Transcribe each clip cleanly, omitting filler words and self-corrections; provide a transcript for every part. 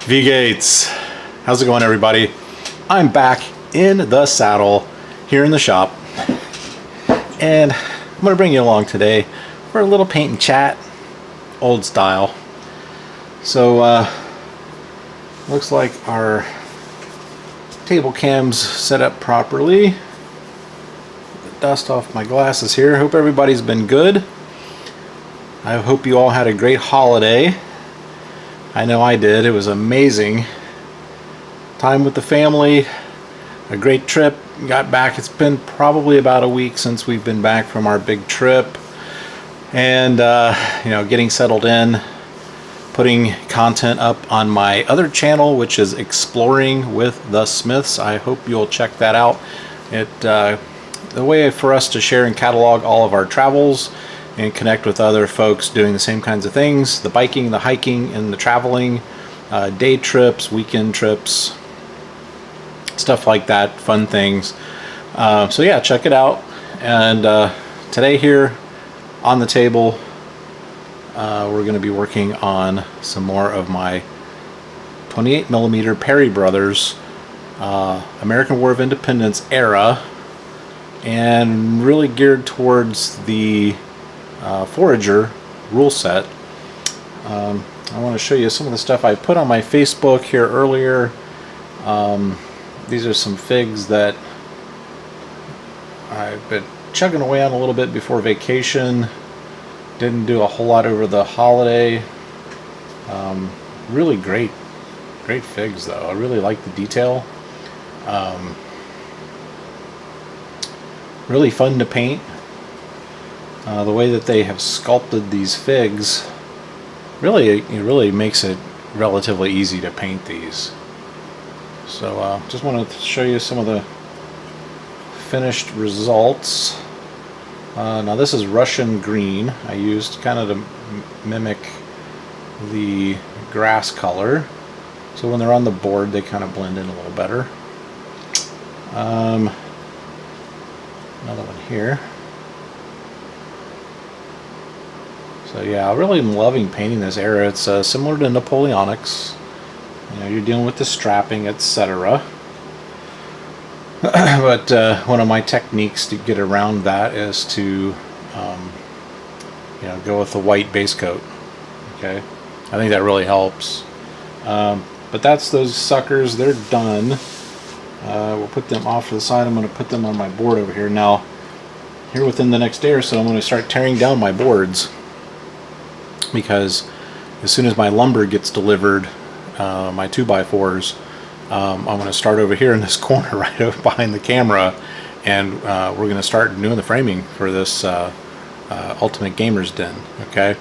V-Gates, how's it going, everybody? I'm back in the saddle here in the shop, and I'm going to bring you along today for a little paint and chat, old style. So looks like our table cam's set up properly. Get the dust off my glasses here. Hope everybody's been good. I hope you all had a great holiday. I know I did. It was amazing. Time with the family, a great trip. Got back. It's been probably about a week since we've been back from our big trip, and you know, getting settled in, putting content up on my other channel, which is Exploring with the Smiths. I hope you'll check that out. The way for us to share and catalog all of our travels and connect with other folks doing the same kinds of things, the biking, the hiking, and the traveling, day trips, weekend trips, stuff like that, fun things. So yeah, check it out. And today here on the table, we're going to be working on some more of my 28mm Perry Brothers American War of Independence era, and really geared towards the Forager rule set. I want to show you some of the stuff I put on my Facebook here earlier. These are some figs that I've been chugging away on a little bit before vacation. Didn't do a whole lot over the holiday. Really great figs though. I really like the detail. Really fun to paint. The way that they have sculpted these figs, it really makes it relatively easy to paint these. So just wanted to show you some of the finished results. Now this is Russian green. I used kind of to mimic the grass color, so when they're on the board they kind of blend in a little better. Another one here. So yeah, I really am loving painting this era. It's similar to Napoleonics. You know, you're dealing with the strapping, etc. But one of my techniques to get around that is to, you know, go with the white base coat. Okay, I think that really helps. But that's those suckers. They're done. We'll put them off to the side. I'm going to put them on my board over here now. Here within the next day or so, I'm going to start tearing down my boards, because as soon as my lumber gets delivered, my 2x4s, I'm going to start over here in this corner right over behind the camera, and we're going to start doing the framing for this Ultimate Gamer's Den. Okay,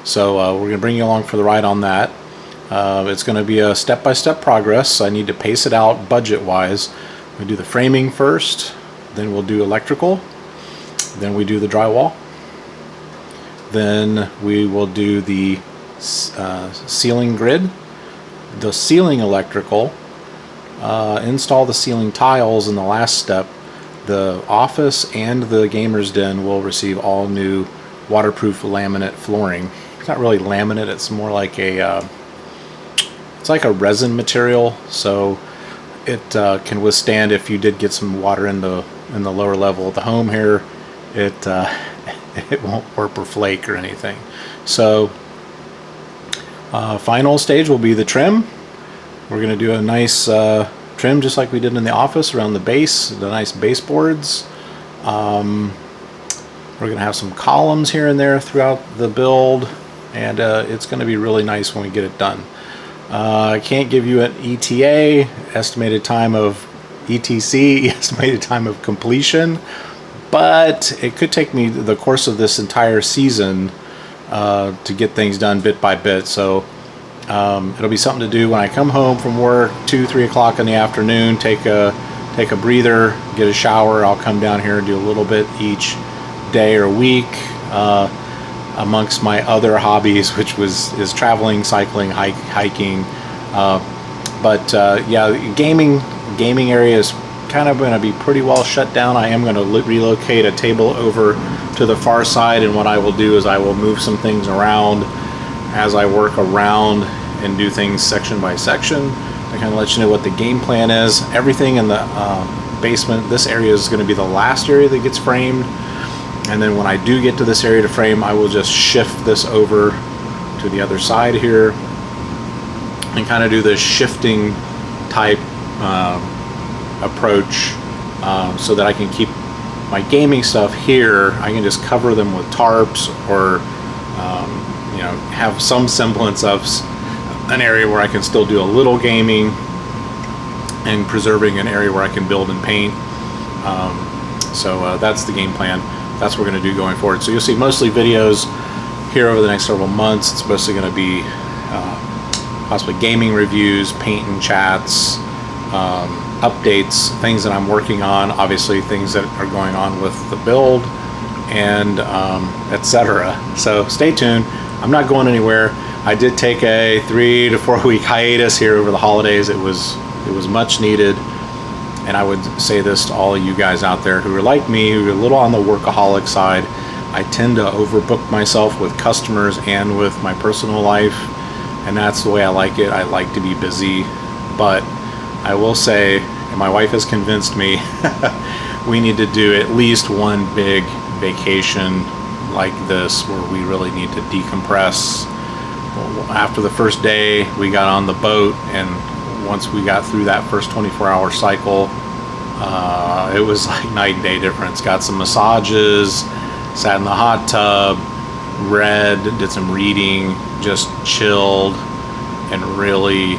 so we're going to bring you along for the ride on that. It's going to be a step-by-step progress. I need to pace it out budget-wise. We do the framing first, then we'll do electrical, then we do the drywall, then we will do the ceiling grid, the ceiling electrical, install the ceiling tiles, and the last step, the office and the Gamer's Den will receive all new waterproof laminate flooring. It's not really laminate, it's more like a it's like a resin material, so it can withstand if you did get some water in the lower level of the home here. It won't warp or flake or anything. So final stage will be the trim. We're going to do a nice trim just like we did in the office around the base, the nice baseboards. We're going to have some columns here and there throughout the build, and it's going to be really nice when we get it done. I can't give you an ETA, estimated time of ETC, estimated time of completion, but it could take me the course of this entire season to get things done bit by bit. So it'll be something to do when I come home from work, 2-3 o'clock in the afternoon, take a breather, get a shower. I'll come down here and do a little bit each day or week, amongst my other hobbies, which is traveling, cycling, hiking. Yeah, gaming area is kind of going to be pretty well shut down. I am going to relocate a table over to the far side, and what I will do is I will move some things around as I work around and do things section by section. I kind of let you know what the game plan is. Everything in the basement, this area is going to be the last area that gets framed. And then when I do get to this area to frame, I will just shift this over to the other side here and kind of do this shifting type approach, so that I can keep my gaming stuff here. I can just cover them with tarps, or you know, have some semblance of an area where I can still do a little gaming and preserving an area where I can build and paint. So that's the game plan. That's what we're going to do going forward. So you'll see mostly videos here over the next several months. It's mostly going to be possibly gaming reviews, paint and chats, updates, things that I'm working on, obviously things that are going on with the build, and etc. So stay tuned. I'm not going anywhere. I did take a 3 to 4 week hiatus here over the holidays. It was much needed. And I would say this to all of you guys out there who are like me, who are a little on the workaholic side. I tend to overbook myself with customers and with my personal life, and that's the way I like it. I like to be busy, but I will say, and my wife has convinced me, we need to do at least one big vacation like this where we really need to decompress. After the first day, we got on the boat, and once we got through that first 24-hour cycle, it was like night and day difference. Got some massages, sat in the hot tub, read, did some reading, just chilled, and really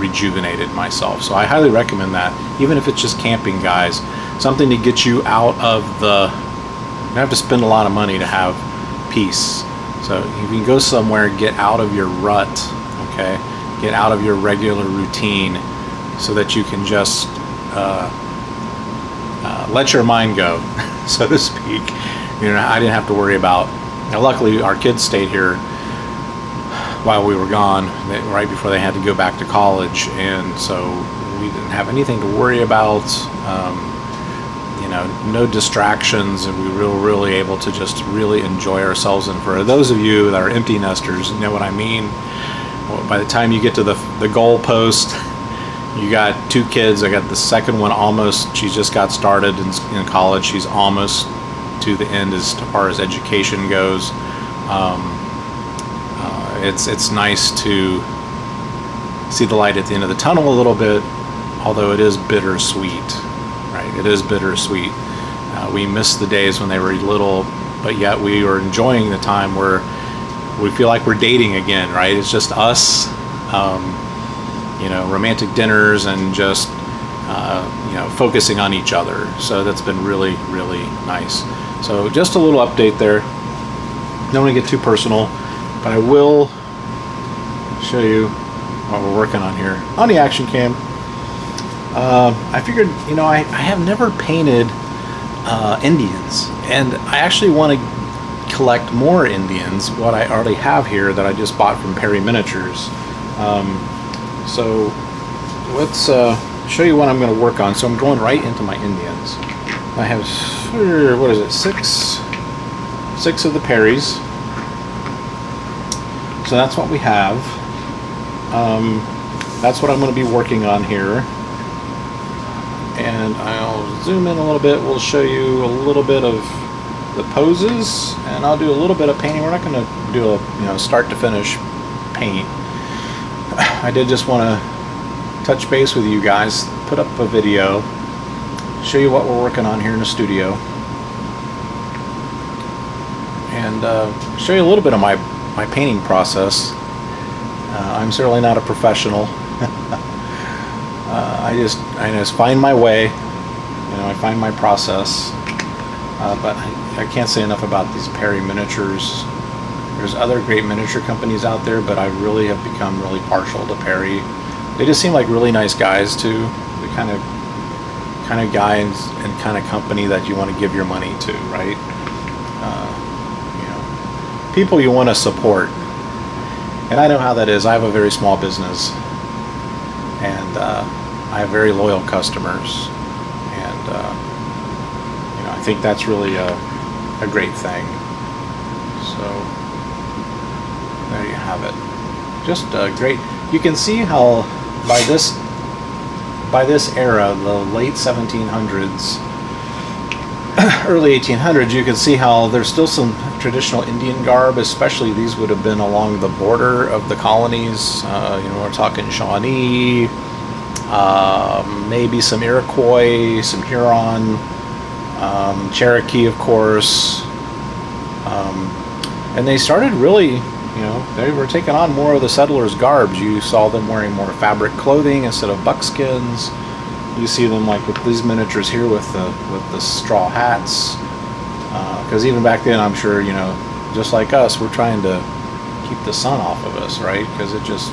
rejuvenated myself. So I highly recommend that, even if it's just camping, guys. Something to get you out of the, you don't have to spend a lot of money to have peace. So you can go somewhere, get out of your rut, okay? Get out of your regular routine so that you can just let your mind go, so to speak. You know, I didn't have to worry about, now luckily our kids stayed here while we were gone, right before they had to go back to college, and so we didn't have anything to worry about. You know, no distractions, and we were really able to just really enjoy ourselves. And for those of you that are empty nesters, you know what I mean. Well, by the time you get to the goal post, you got 2 kids. I got the second one almost, she just got started in college. She's almost to the end as far as education goes. It's nice to see the light at the end of the tunnel a little bit, although it is bittersweet. Right, it is bittersweet. We miss the days when they were little, but yet we are enjoying the time where we feel like we're dating again. Right, it's just us, you know, romantic dinners and just you know, focusing on each other. So that's been really, really nice. So just a little update there. Don't want to get too personal, but I will show you what we're working on here on the action cam. I figured, you know, I have never painted Indians, and I actually want to collect more Indians, what I already have here that I just bought from Perry Miniatures. So let's show you what I'm going to work on. So I'm going right into my Indians. I have, what is it, six of the Perrys. So that's what we have. That's what I'm going to be working on here. And I'll zoom in a little bit. We'll show you a little bit of the poses, and I'll do a little bit of painting. We're not going to do a start to finish paint. I did just want to touch base with you guys, put up a video, show you what we're working on here in the studio, and show you a little bit of my painting process. I'm certainly not a professional. I just find my way, I find my process, but I can't say enough about these Perry Miniatures. There's other great miniature companies out there, but I really have become really partial to Perry. They just seem like really nice guys too. The kind of guys and kind of company that you want to give your money to, right? People you want to support. And I know how that is. I have a very small business, and I have very loyal customers, and I think that's really a great thing. So there you have it. Just great. You can see how by this era, the late 1700s, early 1800s, you can see how there's still some traditional Indian garb, especially these would have been along the border of the colonies. We're talking Shawnee, maybe some Iroquois, some Huron, Cherokee, of course. And they started really, they were taking on more of the settlers' garbs. You saw them wearing more fabric clothing instead of buckskins. You see them like with these miniatures here with the straw hats. Because even back then, I'm sure, just like us, we're trying to keep the sun off of us, right? Because it just,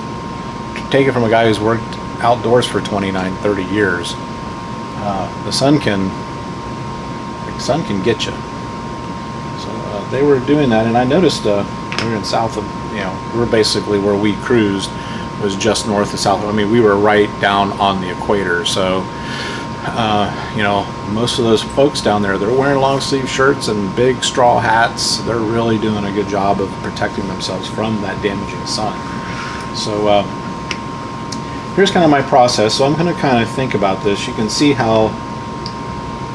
take it from a guy who's worked outdoors for 29, 30 years, the sun can get you. So they were doing that, and I noticed we were in south of, we're basically where we cruised was just north of south. I mean, we were right down on the equator, so most of those folks down there, they're wearing long sleeve shirts and big straw hats. They're really doing a good job of protecting themselves from that damaging sun. So here's kind of my process. So I'm going to kind of think about this. You can see how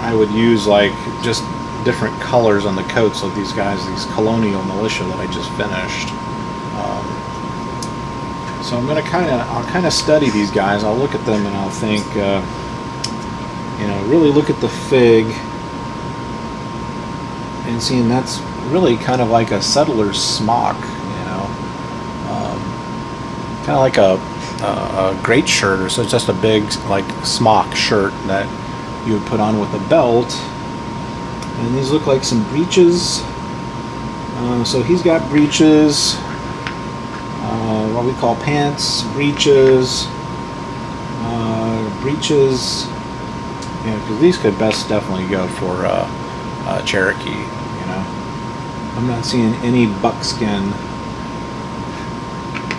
I would use like just different colors on the coats of these guys, these colonial militia that I just finished. So I'm going to I'll kind of study these guys. I'll look at them and I'll think, really look at the fig and seeing that's really kind of like a settler's smock, kind of like a great shirt, or so it's just a big like smock shirt that you would put on with a belt. And these look like some breeches. So he's got breeches, what we call pants, breeches, because these could best definitely go for Cherokee. I'm not seeing any buckskin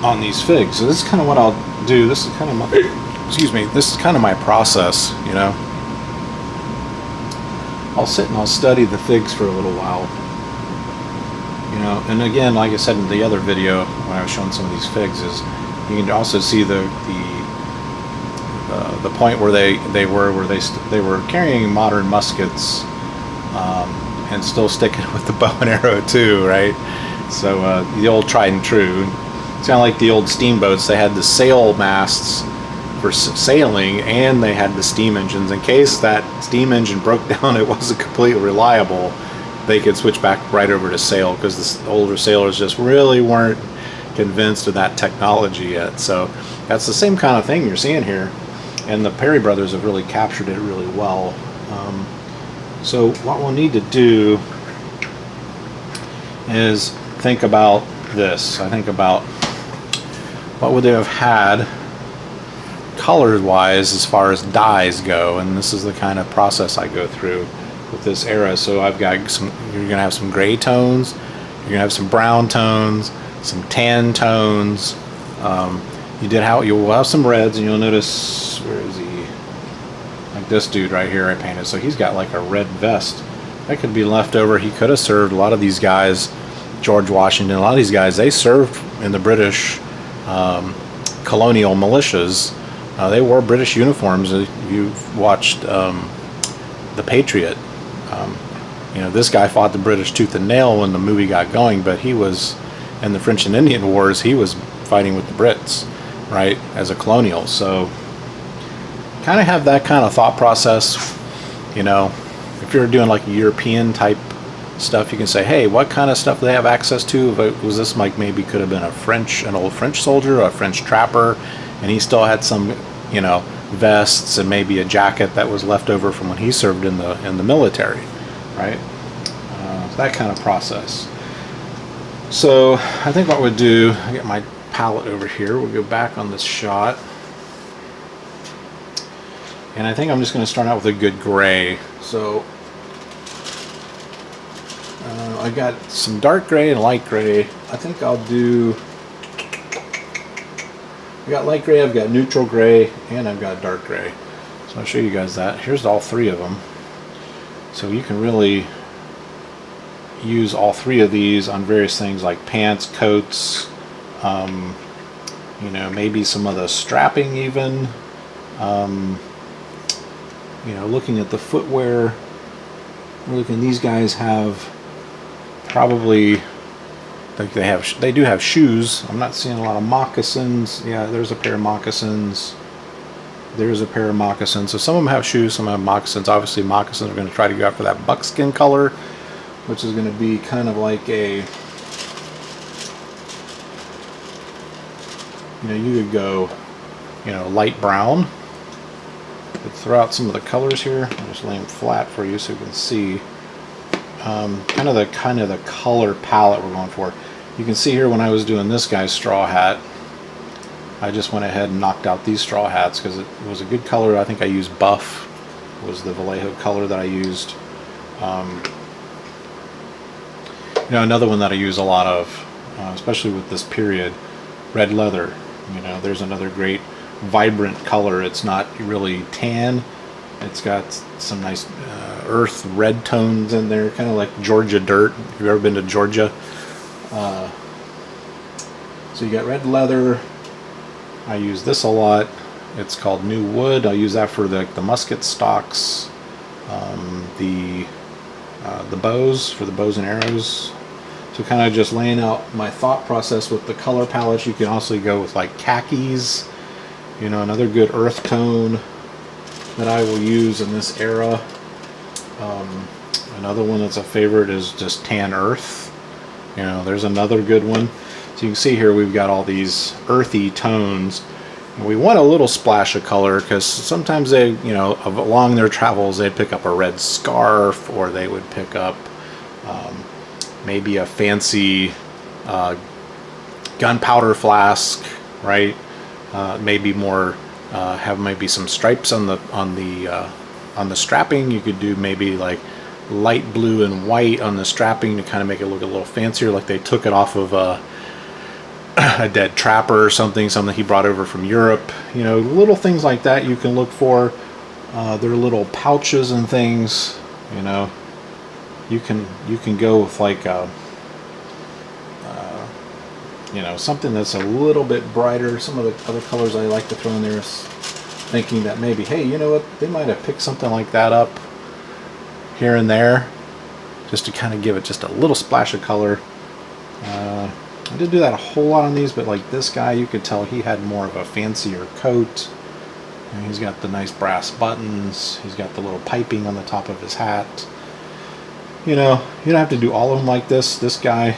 on these figs. So this is kind of what I'll do. This is kind of my, this is kind of my process, I'll sit and I'll study the figs for a little while, and again, like I said in the other video when I was showing some of these figs, is you can also see the point where they were carrying modern muskets, and still sticking with the bow and arrow too, right? So the old tried and true. It's kind of like the old steamboats. They had the sail masts for sailing, and they had the steam engines. In case that steam engine broke down, it wasn't completely reliable, they could switch back right over to sail, because the older sailors just really weren't convinced of that technology yet. So that's the same kind of thing you're seeing here, and the Perry brothers have really captured it really well. So what we'll need to do is think about this. I think about what would they have had color wise as far as dyes go, and this is the kind of process I go through with this era. So I've got you're gonna have some gray tones, you're gonna have some brown tones, some tan tones. You'll have some reds, and you'll notice, where is he? Like this dude right here I painted. So he's got like a red vest. That could be left over. He could have served. A lot of these guys, George Washington, a lot of these guys, they served in the British colonial militias. They wore British uniforms. If you've watched The Patriot, this guy fought the British tooth and nail when the movie got going, but he was, in the French and Indian Wars, he was fighting with the Brits, right, as a colonial. So kind of have that kind of thought process. If you're doing like European type stuff, you can say, hey, what kind of stuff do they have access to? Was this like maybe could have been an old French soldier, or a French trapper, and he still had some, vests and maybe a jacket that was left over from when he served in the military, right? That kind of process. So I think what we'll do, I get my palette over here. We'll go back on this shot, and I think I'm just going to start out with a good gray. So I got some dark gray and light gray. I think I'll do. I've got light gray, I've got neutral gray, and I've got dark gray. So I'll show you guys that. Here's all three of them. So you can really use all three of these on various things like pants, coats, You know, maybe some of the strapping even. You know, looking at the footwear, looking, these guys have probably, like they do have shoes. I'm not seeing a lot of moccasins. Yeah, there's a pair of moccasins. There's a pair of moccasins. So some of them have shoes, some have moccasins. Obviously moccasins are going to try to go after that buckskin color, which is going to be kind of like a, you know, you could go, you know, light brown. But throw out some of the colors here. I'll just lay them flat for you so you can see kind of the color palette we're going for. You can see here when I was doing this guy's straw hat, I just went ahead and knocked out these straw hats because it was a good color. I think I used buff, was the Vallejo color that I used. You know, another one that I use a lot of, especially with this period, red leather. You know, there's another great vibrant color. It's not really tan. It's got some nice earth red tones in there, kind of like Georgia dirt. If you've ever been to Georgia. So you got red leather. I use this a lot. It's called New Wood. I use that for the musket stocks, the bows, for the bows and arrows. So kind of just laying out my thought process with the color palettes. You can also go with like khakis, you know, another good earth tone that I will use in this era. Another one that's a favorite is just tan earth. You know, there's another good one. So you can see here we've got all these earthy tones. And we want a little splash of color because sometimes they, you know, along their travels they'd pick up a red scarf, or they would pick up maybe a fancy gunpowder flask, right? Maybe more have maybe some stripes on the strapping. You could do maybe like light blue and white on the strapping to kind of make it look a little fancier, like they took it off of a dead trapper or something he brought over from Europe. You know, little things like that you can look for. There are little pouches and things. You know, you can go with like you know, something that's a little bit brighter. Some of the other colors I like to throw in there is thinking that maybe, hey, you know what, they might have picked something like that up here and there just to kind of give it just a little splash of color. I didn't do that a whole lot on these, but like this guy, you could tell he had more of a fancier coat. And he's got the nice brass buttons. He's got the little piping on the top of his hat. You know, you don't have to do all of them like this. This guy,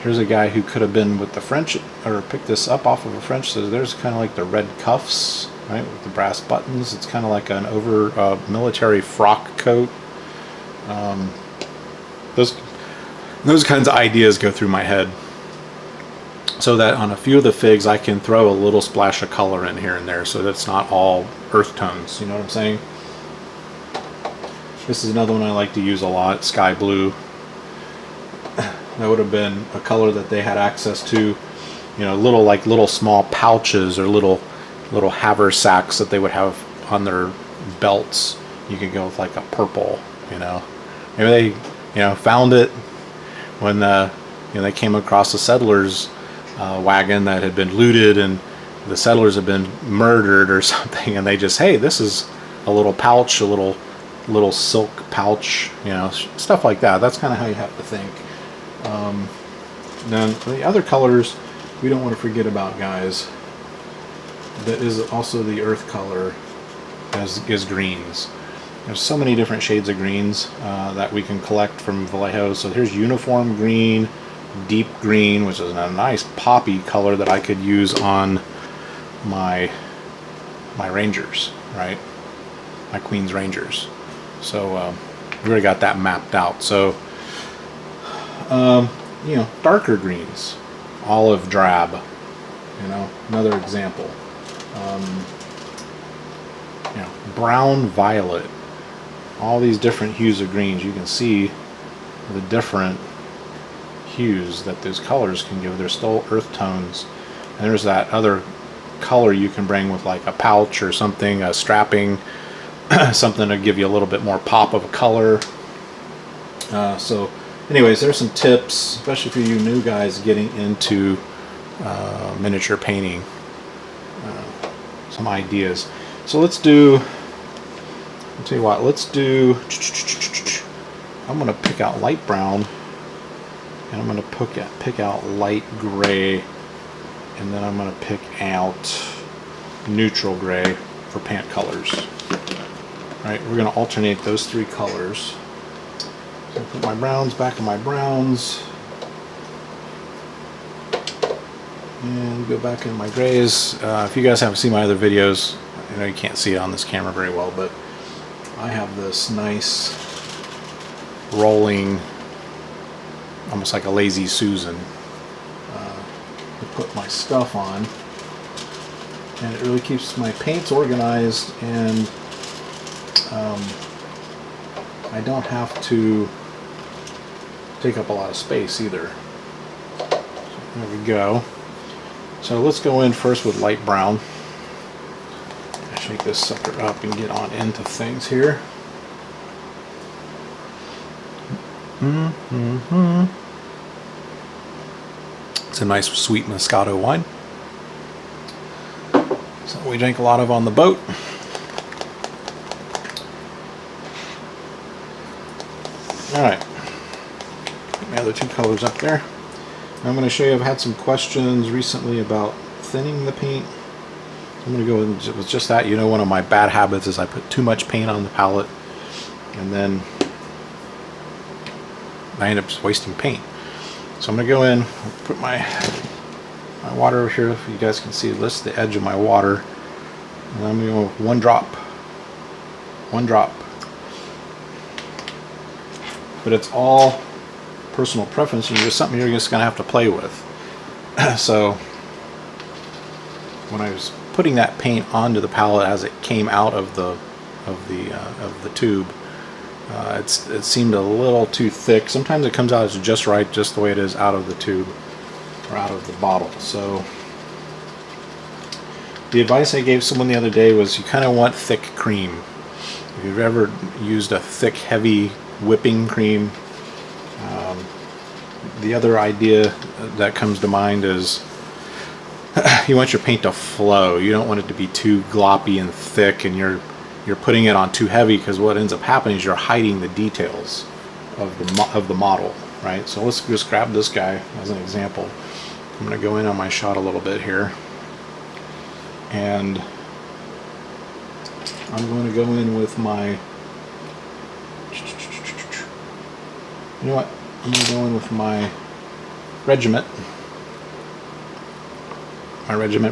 here's a guy who could have been with the French, or picked this up off of a French. So there's kind of like the red cuffs, right, with the brass buttons. It's kind of like an over military frock coat. Those kinds of ideas go through my head, so that on a few of the figs I can throw a little splash of color in here and there, so that it's not all earth tones. You know what I'm saying? This is another one I like to use a lot, sky blue. That would have been a color that they had access to. You know, little small pouches or little haversacks that they would have on their belts. You could go with like a purple. You know, maybe they, you know, found it when you know, they came across the settlers' wagon that had been looted, and the settlers had been murdered or something, and they just, hey, this is a little pouch, a little silk pouch, you know, stuff like that. That's kind of how you have to think. Then the other colors we don't want to forget about, guys, that is also the earth color, is greens. There's so many different shades of greens that we can collect from Vallejo. So here's uniform green, deep green, which is a nice poppy color that I could use on my Rangers, right? My Queen's Rangers. So we already got that mapped out. So you know, darker greens, olive drab, you know, another example. You know, brown violet, all these different hues of greens. You can see the different hues that those colors can give. They're still earth tones. And there's that other color you can bring with like a pouch or something, a strapping, something to give you a little bit more pop of a color. So anyways, there's some tips, especially for you new guys getting into miniature painting, some ideas. So let's do, I'll tell you what, let's do, I'm going to pick out light brown, and I'm going to pick out light gray, and then I'm going to pick out neutral gray for pant colors. Alright, we're going to alternate those three colors. So put my browns back in my browns, and go back in my grays. If you guys haven't seen my other videos, I know you can't see it on this camera very well, but I have this nice rolling, almost like a lazy Susan, to put my stuff on, and it really keeps my paints organized, and I don't have to take up a lot of space either. So there we go. So let's go in first with light brown. Shake this sucker up and get on into things here. It's a nice sweet Moscato wine. So we drink a lot of on the boat. Alright, get my other two colors up there. I'm going to show you, I've had some questions recently about thinning the paint. I'm going to go with just that. You know, one of my bad habits is I put too much paint on the palette, and then I end up just wasting paint. So I'm going to go in, put my water over here, if you guys can see, this is the edge of my water, and I'm going to go with one drop. But it's all personal preference, and just something you're just going to have to play with. So when I was putting that paint onto the palette as it came out of the tube, it seemed a little too thick. Sometimes it comes out as just right, just the way it is out of the tube or out of the bottle. So the advice I gave someone the other day was you kind of want thick cream. If you've ever used a thick, heavy whipping cream, the other idea that comes to mind is you want your paint to flow. You don't want it to be too gloppy and thick, and you're putting it on too heavy, because what ends up happening is you're hiding the details of the model, right? So let's just grab this guy as an example. I'm going to go in on my shot a little bit here, and I'm going to go in with my, you know what, I'm going to go in with my regiment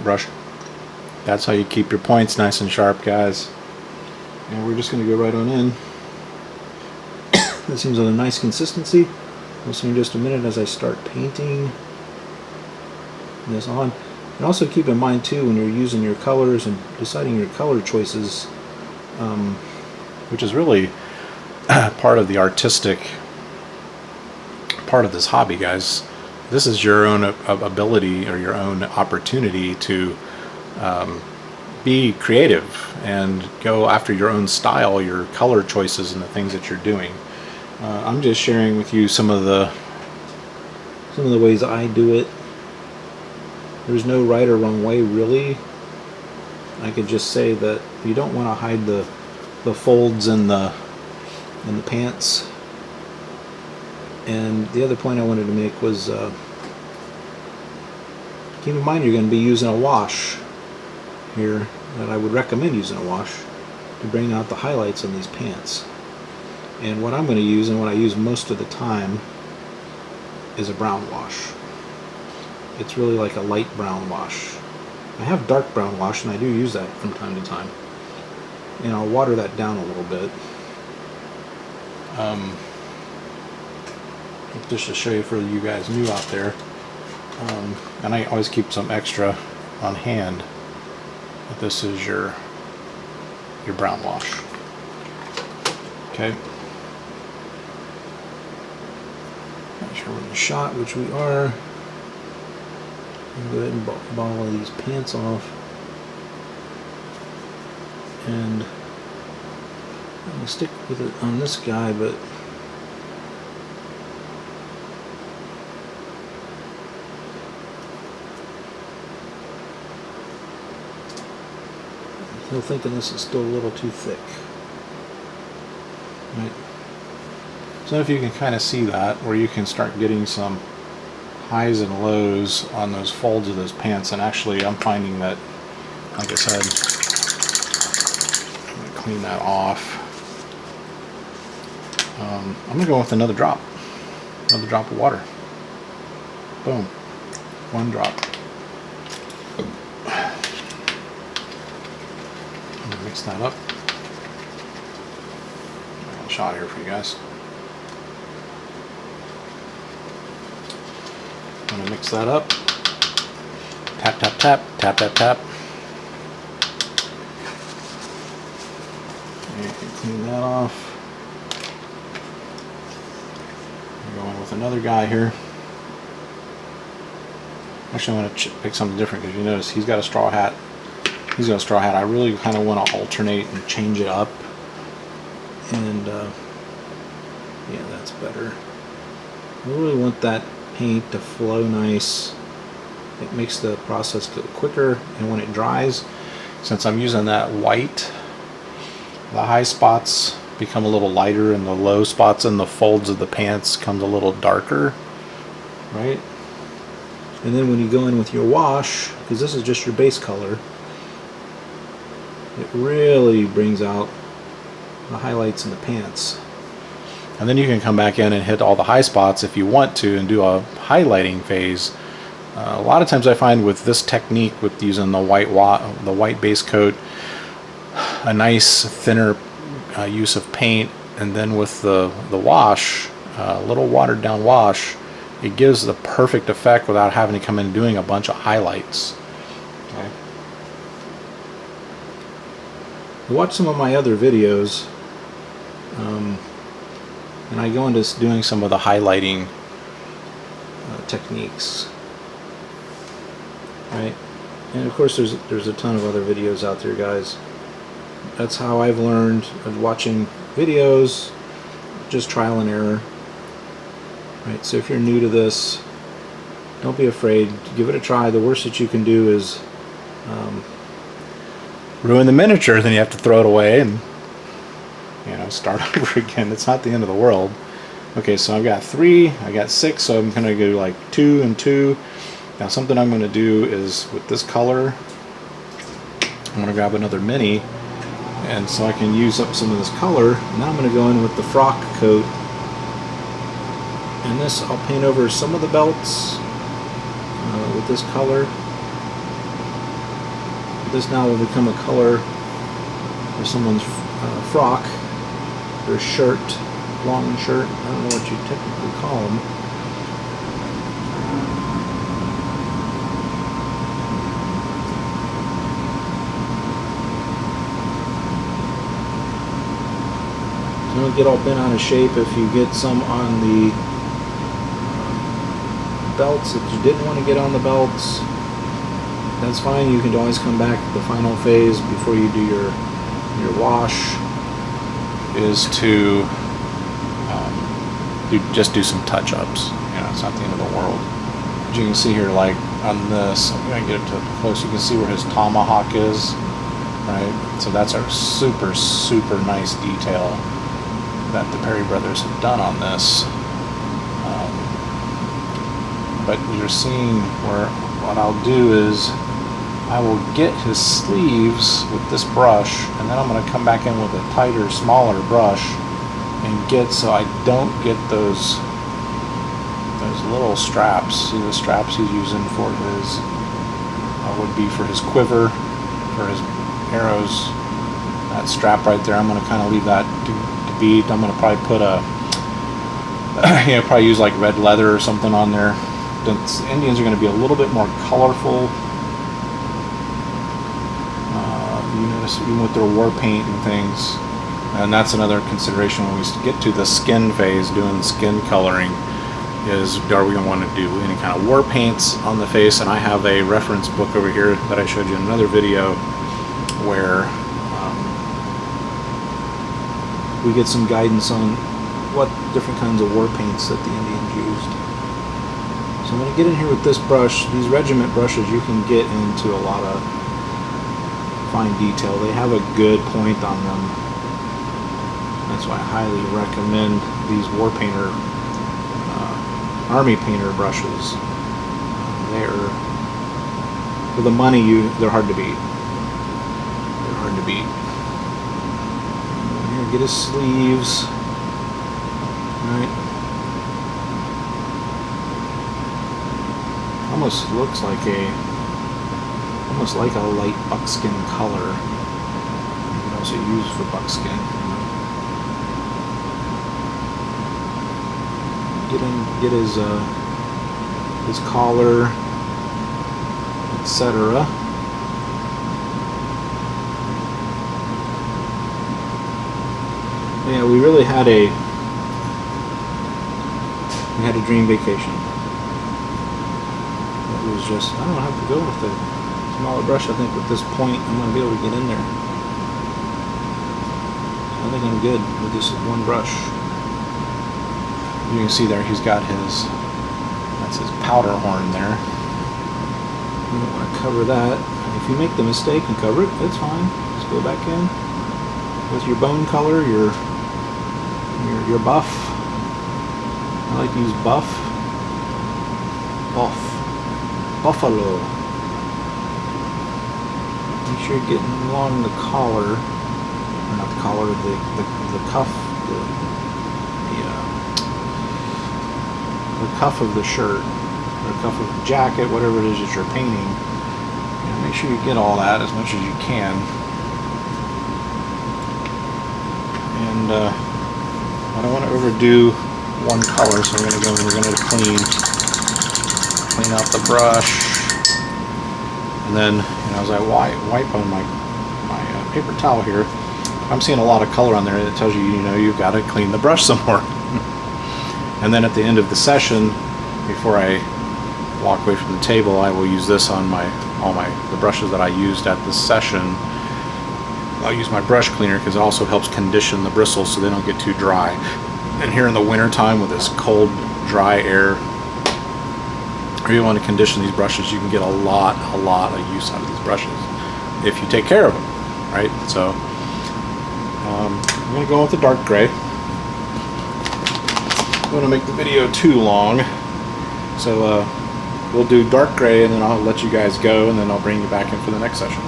brush. That's how you keep your points nice and sharp, guys. And we're just going to go right on in. This seems a nice consistency. We'll see in just a minute as I start painting this on. And also keep in mind too, when you're using your colors and deciding your color choices, which is really part of the artistic part of this hobby, guys. This is your own ability or your own opportunity to be creative and go after your own style, your color choices, and the things that you're doing. I'm just sharing with you some of the ways I do it. There's no right or wrong way, really. I could just say that you don't want to hide the folds in the pants. And the other point I wanted to make was keep in mind you're going to be using a wash here, that I would recommend using a wash to bring out the highlights in these pants. And what I'm going to use, and what I use most of the time, is a brown wash. It's really like a light brown wash. I have dark brown wash, and I do use that from time to time. And I'll water that down a little bit. Just to show you for you guys new out there. And I always keep some extra on hand. But this is your brown wash. Okay. Not sure we're in the shot, which we are. Go ahead and ball these pants off. And I'm going to stick with it on this guy, but Still thinking this is still a little too thick. Right. So if you can kind of see that, where you can start getting some highs and lows on those folds of those pants, and actually I'm finding that, like I said, I'm going to clean that off. I'm going to go with another drop of water. Boom, one drop. I'm going to mix that up. I got a shot here for you guys. I'm going to mix that up. Tap, tap, tap, tap, tap, tap. And you can clean that off. I'm going with another guy here. Actually, I'm going to pick something different because you notice he's got a straw hat. He's got a straw hat. I really kind of want to alternate and change it up. And yeah, that's better. I really want that paint to flow nice. It makes the process go quicker, and when it dries, since I'm using that white, the high spots become a little lighter and the low spots in the folds of the pants comes a little darker, right? And then when you go in with your wash, because this is just your base color, it really brings out the highlights in the pants. And then you can come back in and hit all the high spots if you want to and do a highlighting phase. A lot of times I find with this technique, with using the white base coat, a nice thinner use of paint, and then with the wash, a little watered down wash, it gives the perfect effect without having to come in and doing a bunch of highlights. Okay. Watch some of my other videos. And I go into doing some of the highlighting techniques, right? And of course there's a ton of other videos out there, guys. That's how I've learned, of watching videos, just trial and error, right? So if you're new to this, don't be afraid, give it a try. The worst that you can do is ruin the miniature, then you have to throw it away and start over again. It's not the end of the world. Okay, so I've got 3, I got 6, so I'm gonna go like 2 and 2. Now something I'm gonna do is with this color, I'm gonna grab another mini, and so I can use up some of this color. Now I'm gonna go in with the frock coat, and this I'll paint over some of the belts with this color. This now will become a color for someone's frock, their shirt, long shirt. I don't know what you typically call them. So don't get all bent out of shape if you get some on the belts that you didn't want to get on the belts. That's fine. You can always come back to the final phase before you do your wash, is to just do some touch-ups. It's not the end of the world. As you can see here, like on this, I'm going to get it to close. You can see where his tomahawk is, right? So that's a super, super nice detail that the Perry brothers have done on this. But you're seeing where what I'll do is I will get his sleeves with this brush, and then I'm going to come back in with a tighter, smaller brush and get, so I don't get those little straps. See the straps he's using for his, would be for his quiver, for his arrows. That strap right there, I'm going to kind of leave that to bead. I'm going to probably put a, probably use like red leather or something on there. The Indians are going to be a little bit more colorful. You notice even with their war paint and things, and that's another consideration when we get to the skin phase, doing skin coloring, is are we going to want to do any kind of war paints on the face? And I have a reference book over here that I showed you in another video where we get some guidance on what different kinds of war paints that the Indians used. So I'm going to get in here with this brush. These regiment brushes you can get into a lot of fine detail. They have a good point on them. That's why I highly recommend these War Painter, Army Painter brushes. They're, for the money, they're hard to beat. They're hard to beat. Here, get his sleeves. Right. Almost looks like a light buckskin color. You can also use for buckskin. Get his collar, etc. Yeah, we really had a dream vacation. It was just, I don't have to go with a smaller brush. I think with this point I'm going to be able to get in there. I think I'm good with this one brush. You can see there he's got that's his powder horn there. You don't want to cover that. If you make the mistake and cover it, it's fine. Just go back in with your bone color, your buff. I like to use buffalo. Make sure you're getting along the collar, or not the collar, the cuff, the cuff of the shirt, or the cuff of the jacket, whatever it is that you're painting. Make sure you get all that as much as you can. And I don't want to overdo one color, so we're going to clean out the brush, and then as I wipe on my paper towel here, I'm seeing a lot of color on there. It tells you you've got to clean the brush some more. And then at the end of the session, before I walk away from the table, I will use this on the brushes that I used at this session. I'll use my brush cleaner because it also helps condition the bristles so they don't get too dry. And here in the winter time with this cold, dry air, if you want to condition these brushes, you can get a lot of use out of these brushes if you take care of them, right? So I'm going to go with the dark gray. I don't want to make the video too long, so we'll do dark gray, and then I'll let you guys go, and then I'll bring you back in for the next session.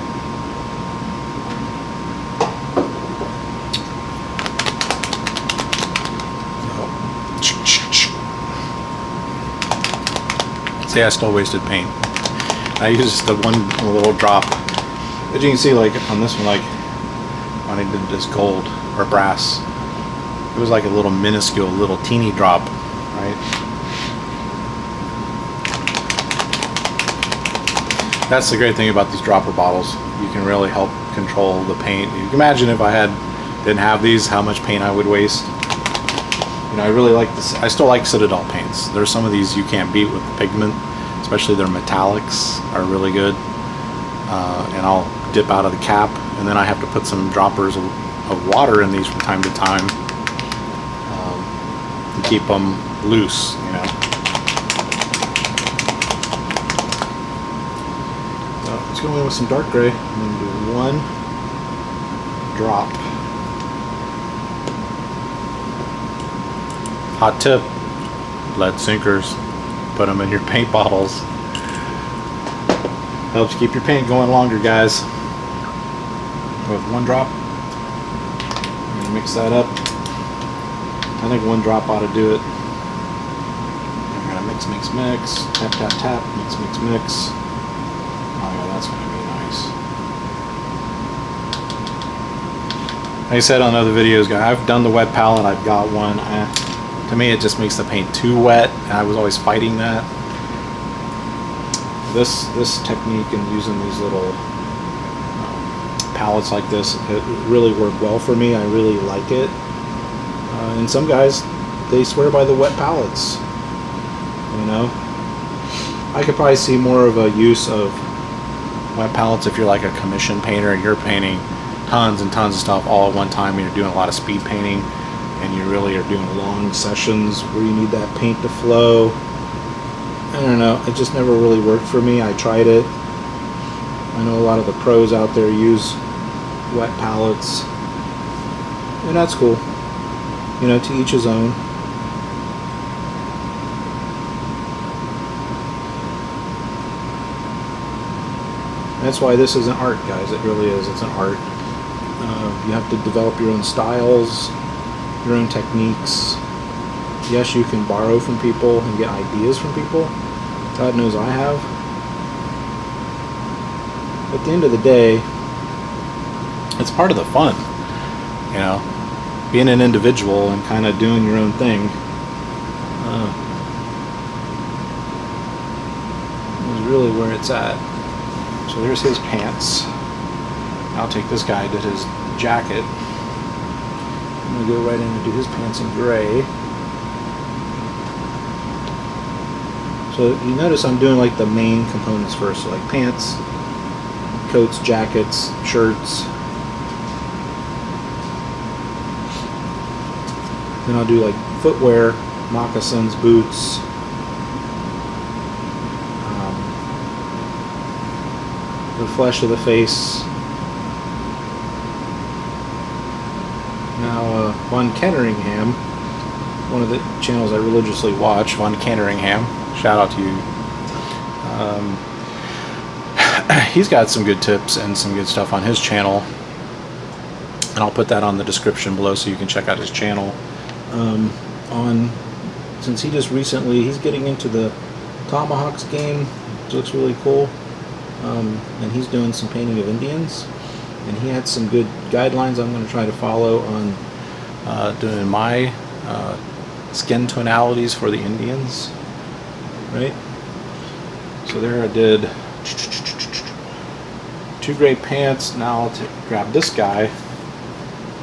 See, I still wasted paint. I used just the one little drop. As you can see, like on this one, like when I did this gold or brass, it was like a little minuscule, little teeny drop, right? That's the great thing about these dropper bottles. You can really help control the paint. You can imagine if I didn't have these, how much paint I would waste. I really like this. I still like Citadel paints. There's some of these you can't beat with the pigment, especially their metallics are really good. And I'll dip out of the cap, and then I have to put some droppers of water in these from time to time to keep them loose, So let's go in with some dark gray and then do one drop. Hot tip, lead sinkers, put them in your paint bottles. Helps keep your paint going longer, guys. With one drop, I'm gonna mix that up. I think one drop ought to do it. I'm gonna mix, tap, tap, tap, mix. Oh yeah, that's gonna be nice. Like I said on other videos, guys, I've done the wet palette. I've got one. To me, it just makes the paint too wet, and I was always fighting that. This technique and using these little palettes like this, it really worked well for me. I really like it. And some guys, they swear by the wet palettes. I could probably see more of a use of wet palettes if you're like a commission painter and you're painting tons and tons of stuff all at one time, and you're doing a lot of speed painting, and you really are doing long sessions where you need that paint to flow. I don't know, it just never really worked for me. I tried it. I know a lot of the pros out there use wet palettes, and that's cool. You know, to each his own. That's why this is an art, guys. It really is. It's an art. You have to develop your own styles, your own techniques. Yes, you can borrow from people and get ideas from people. God knows I have. At the end of the day, it's part of the fun, you know, being an individual and kind of doing your own thing. Is really where it's at. So there's his pants. I'll take this guy, did his jacket. I'm going to go right in and do his pants in gray. So you notice I'm doing like the main components first, so like pants, coats, jackets, shirts. Then I'll do like footwear, moccasins, boots. The flesh of the face. Now, Vonketteringham, one of the channels I religiously watch, Vonketteringham, shout out to you. He's got some good tips and some good stuff on his channel, and I'll put that on the description below so you can check out his channel. Since he just recently, he's getting into the tomahawks game, which looks really cool. And he's doing some painting of Indians, and he had some good guidelines I'm going to try to follow on doing my skin tonalities for the Indians, right? So there I did 2 gray pants. Now I'll grab this guy,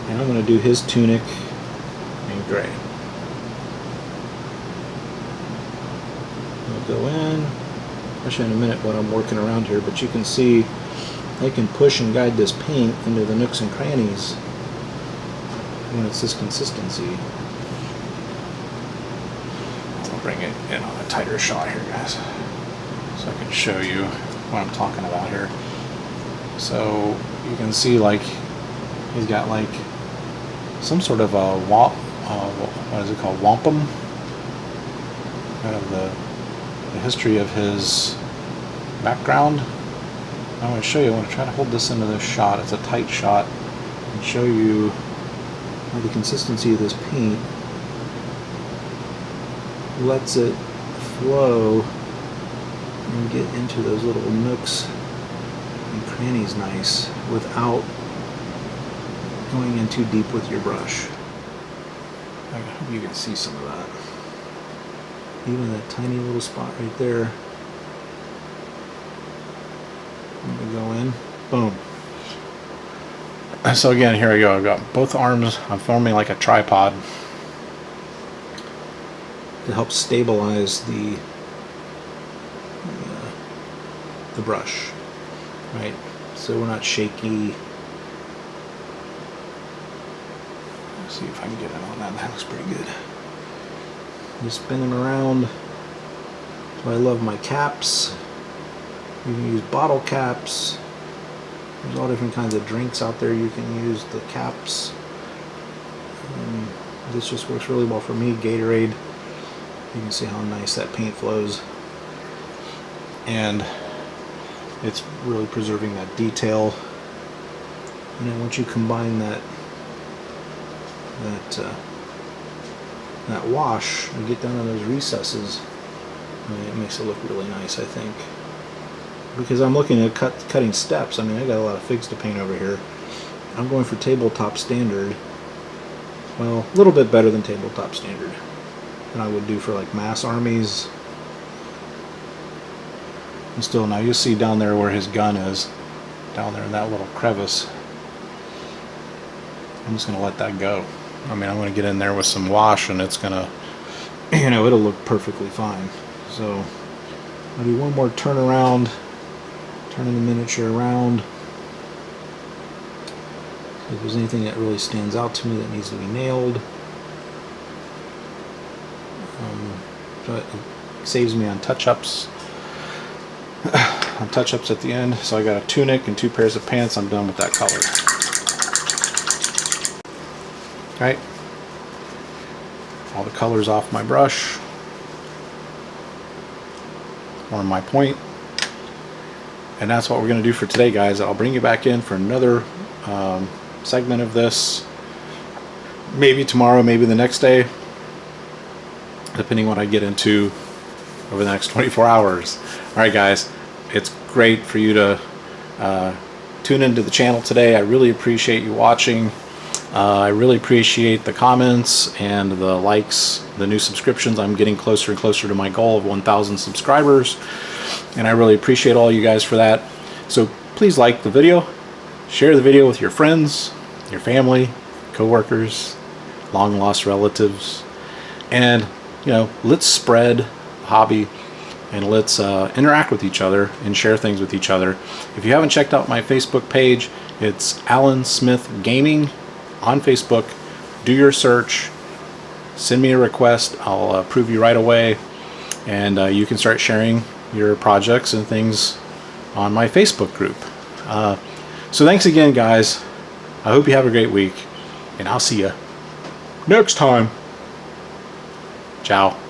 and I'm going to do his tunic in gray. I'll go in. I'll show you in a minute what I'm working around here, but you can see I can push and guide this paint into the nooks and crannies when it's this consistency. I'll bring it in on a tighter shot here, guys, so I can show you what I'm talking about here. So you can see like he's got like some sort of a what is it called, wampum, kind of the history of his background. I want to show you. I want to try to hold this into this shot. It's a tight shot, and show you how the consistency of this paint lets it flow and get into those little nooks and crannies nice without going in too deep with your brush. I hope you can see some of that. Even that tiny little spot right there. I'm going to go in. Boom. So again, here I go. I've got both arms. I'm forming like a tripod to help stabilize the brush, right? So we're not shaky. Let's see if I can get it on that. That looks pretty good. Just spin them around. So I love my caps. You can use bottle caps. There's all different kinds of drinks out there you can use the caps. This just works really well for me. Gatorade. You can see how nice that paint flows. And it's really preserving that detail. And then once you combine that wash and get down in those recesses, I mean, it makes it look really nice, I think. Because I'm looking at cutting steps. I mean, I got a lot of figs to paint over here. I'm going for tabletop standard. Well, a little bit better than tabletop standard than I would do for like mass armies. And still, now you'll see down there where his gun is, down there in that little crevice. I'm just going to let that go. I mean, I'm going to get in there with some wash and it's going to, you know, it'll look perfectly fine. So I'll do one more turn around, turning the miniature around. If there's anything that really stands out to me that needs to be nailed. So it saves me on touch-ups. on touch-ups at the end. So I got a tunic and 2 pairs of pants. I'm done with that color. Alright, all the colors off my brush. On my point. And that's what we're going to do for today, guys. I'll bring you back in for another segment of this. Maybe tomorrow, maybe the next day, depending what I get into over the next 24 hours. Alright guys, it's great for you to tune into the channel today. I really appreciate you watching. I really appreciate the comments and the likes, the new subscriptions. I'm getting closer and closer to my goal of 1,000 subscribers, and I really appreciate all you guys for that. So please like the video, share the video with your friends, your family, co-workers, long lost relatives, and let's spread the hobby, and let's interact with each other and share things with each other. If you haven't checked out my Facebook page, it's Alan Smith Gaming on Facebook. Do your search, send me a request, I'll approve you right away, and you can start sharing your projects and things on my Facebook group. So thanks again, guys. I hope you have a great week, and I'll see you next time. Ciao.